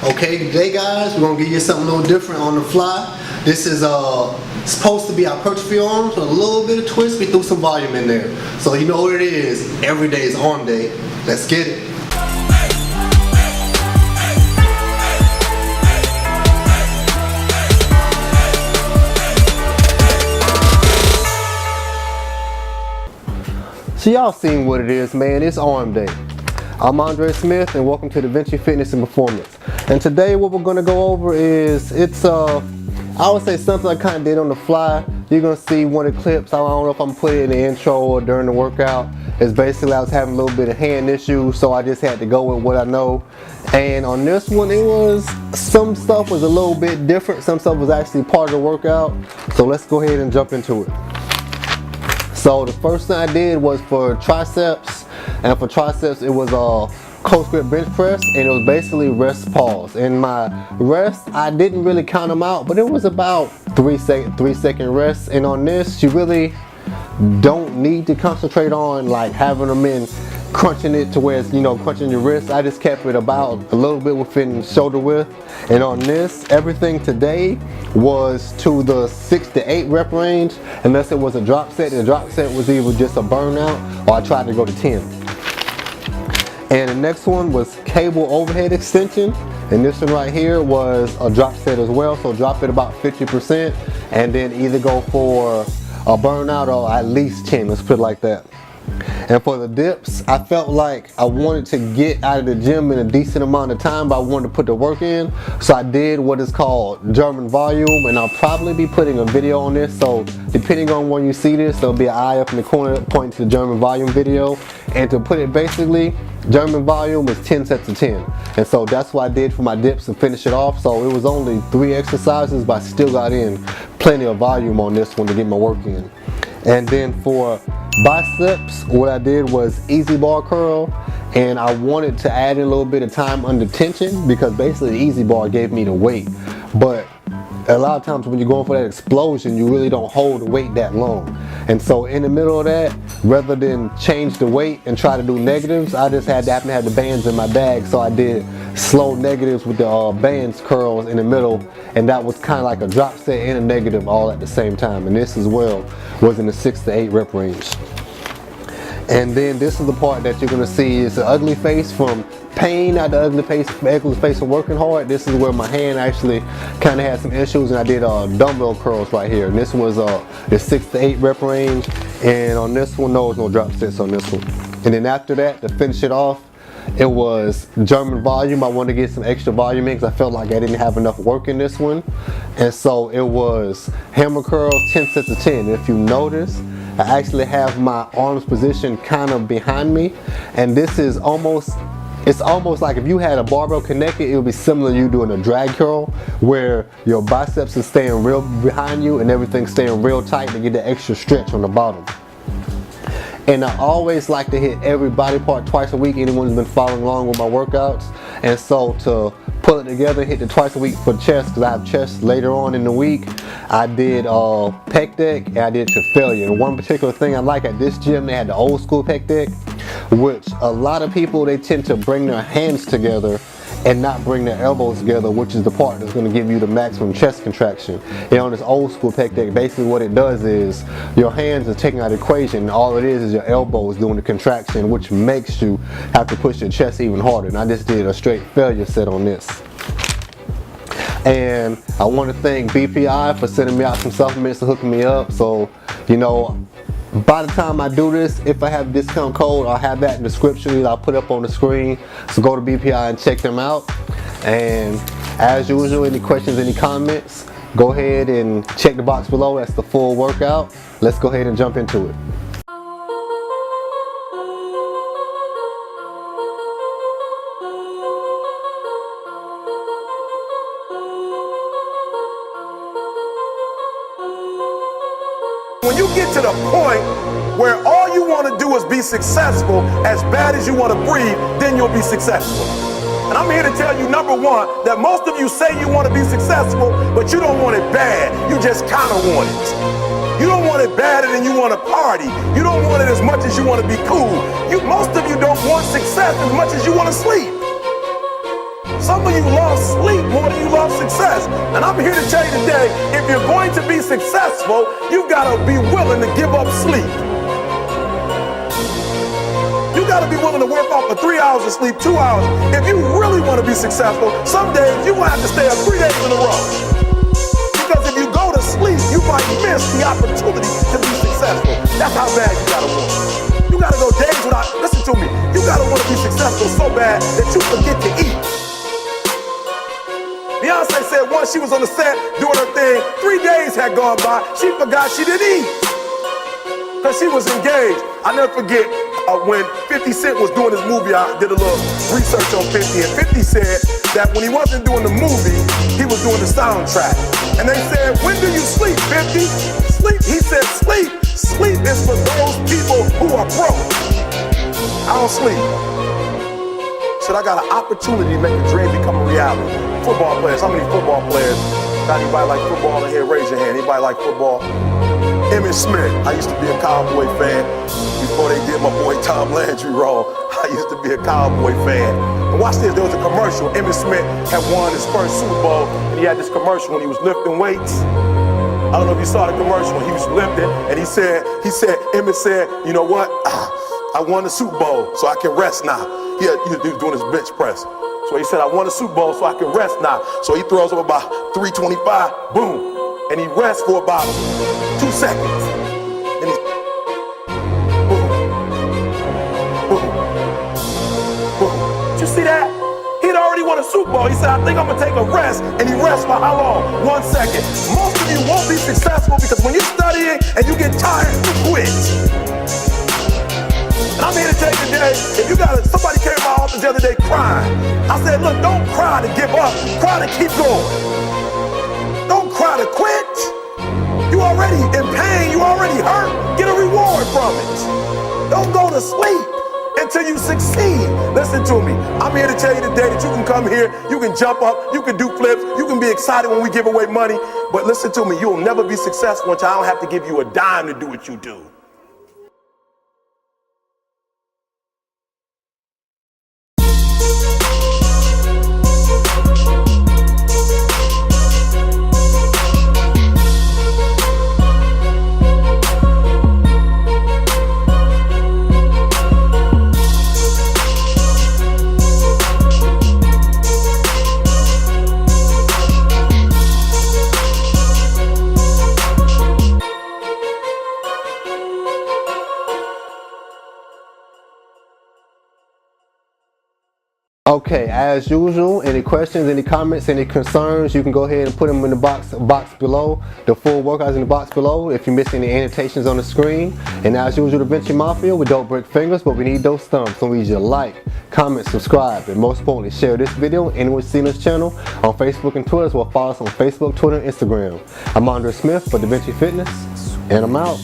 Okay, today guys, we're gonna give you something a little different on the fly. This is supposed to be our hypertrophy arms with a little bit of twist. We threw some volume in there. So you know what it is, every day is arm day. Let's get it. So y'all seen what it is, man. It's arm day. I'm Andre Smith and welcome to Davinci Fitness and Performance. And today what we're gonna go over is, I would say something I kinda did on the fly. You're gonna see one of the clips. I don't know if I'm putting it in the intro or during the workout. It's basically I was having a little bit of hand issues, so I just had to go with what I know. And on this one, some stuff was a little bit different. Some stuff was actually part of the workout. So let's go ahead and jump into it. So the first thing I did was for triceps, and for triceps it was a close grip bench press, and it was basically rest pause. And my rest, I didn't really count them out, but it was about 3 second rest. And on this, you really don't need to concentrate on like having them in crunching it to where it's, you know, crunching your wrist. I just kept it about a little bit within shoulder width. And on this, everything today was to the 6 to 8 rep range, unless it was a drop set. The drop set was either just a burnout or I tried to go to 10. And the next one was cable overhead extension, and this one right here was a drop set as well. So drop it about 50% and then either go for a burnout or at least 10, let's put it like that. And for the dips, I felt like I wanted to get out of the gym in a decent amount of time, but I wanted to put the work in. So I did what is called German volume, and I'll probably be putting a video on this. So depending on when you see this, there'll be an eye up in the corner pointing to the German volume video. And to put it basically, German volume is 10 sets of 10. And so that's what I did for my dips to finish it off. So it was only 3 exercises, but I still got in plenty of volume on this one to get my work in. And then for biceps, what I did was easy bar curl, and I wanted to add in a little bit of time under tension because basically the easy bar gave me the weight. But a lot of times when you're going for that explosion, you really don't hold the weight that long. And so in the middle of that, rather than change the weight and try to do negatives, I just happened to have the bands in my bag, so I did slow negatives with the bands curls in the middle, and that was kind of like a drop set and a negative all at the same time. And this as well was in the 6 to 8 rep range. And then this is the part that you're gonna see is the ugly face from pain, not the ugly face from working hard. This is where my hand actually kind of had some issues, and I did dumbbell curls right here. And this was the 6 to 8 rep range. And on this one, no drop sets on this one. And then after that, to finish it off, it was German volume. I wanted to get some extra volume in because I felt like I didn't have enough work in this one. And so it was hammer curls, 10 sets of 10. If you notice, I actually have my arms positioned kind of behind me, and this is it's almost like if you had a barbell connected, it would be similar to you doing a drag curl, where your biceps is staying real behind you and everything's staying real tight to get the extra stretch on the bottom. And I always like to hit every body part twice a week, anyone who's been following along with my workouts. And so to pull it together, hit it twice a week for chest, because I have chest later on in the week. I did pec deck, and I did to failure. And one particular thing I like at this gym, they had the old school pec deck, which a lot of people, they tend to bring their hands together and not bring their elbows together, which is the part that's going to give you the maximum chest contraction. And on this old school pec deck, basically what it does is your hands are taking out the equation, and all it is your elbows doing the contraction, which makes you have to push your chest even harder. And I just did a straight failure set on this. And I want to thank BPI for sending me out some supplements and hooking me up. So, you know, by the time I do this, if I have a discount code, I'll have that in the description that I'll put up on the screen. So go to BPI and check them out. And as usual, any questions, any comments, go ahead and check the box below. That's the full workout. Let's go ahead and jump into it. When you get to the point where all you want to do is be successful as bad as you want to breathe, then you'll be successful. And I'm here to tell you, number one, that most of you say you want to be successful, but you don't want it bad. You just kind of want it. You don't want it badder than you want to party. You don't want it as much as you want to be cool. Most of you don't want success as much as you want to sleep. Some of you love sleep more than you love success. And I'm here to tell you today, if you're going to be successful, you've got to be willing to give up sleep. You got to be willing to work off for 3 hours of sleep, 2 hours. If you really want to be successful, some days you will have to stay up 3 days in a row. Because if you go to sleep, you might miss the opportunity to be successful. That's how bad you got to want. You got to go days without, listen to me, you got to want to be successful so bad that you forget to eat. Beyonce said once she was on the set doing her thing, 3 days had gone by, she forgot she didn't eat. Because she was engaged. I never forget when 50 Cent was doing his movie, I did a little research on 50, and 50 said that when he wasn't doing the movie, he was doing the soundtrack. And they said, when do you sleep, 50? Sleep, he said, sleep. Sleep is for those people who are broke. I don't sleep. Said I got an opportunity to make a dream become a reality. Football players, how many football players? Got anybody like football in here? Raise your hand. Anybody like football? Emmitt Smith. I used to be a Cowboy fan before they did my boy Tom Landry role. I used to be a Cowboy fan. And watch this, there was a commercial. Emmitt Smith had won his first Super Bowl, and he had this commercial when he was lifting weights. I don't know if you saw the commercial when he was lifting, and Emmitt said, you know what? I won the Super Bowl, so I can rest now. He was doing his bench press. So he said, I won the Super Bowl, so I can rest now. So he throws up about 325, boom. And he rests for about 2 seconds. And he, boom, boom, boom. Did you see that? He'd already won a Super Bowl. He said, I think I'm gonna take a rest. And he rests for how long? 1 second. Most of you won't be successful because when you're studying and you get tired, you quit. And I'm here to tell you today, if you got somebody came to my office the other day crying. I said, look, don't cry to give up, cry to keep going. Don't cry to quit. You already in pain, you already hurt. Get a reward from it. Don't go to sleep until you succeed. Listen to me. I'm here to tell you today that you can come here, you can jump up, you can do flips, you can be excited when we give away money. But listen to me, you'll never be successful until I don't have to give you a dime to do what you do. Okay, as usual, any questions, any comments, any concerns, you can go ahead and put them in the box below. The full workouts in the box below if you miss any annotations on the screen. And as usual, the Davinci Mafia, we don't break fingers, but we need those thumbs. So we need you to like, comment, subscribe, and most importantly, share this video and anyone seeing this channel on Facebook and Twitter, as well. Follow us on Facebook, Twitter, and Instagram. I'm Andre Smith for Davinci Fitness, and I'm out.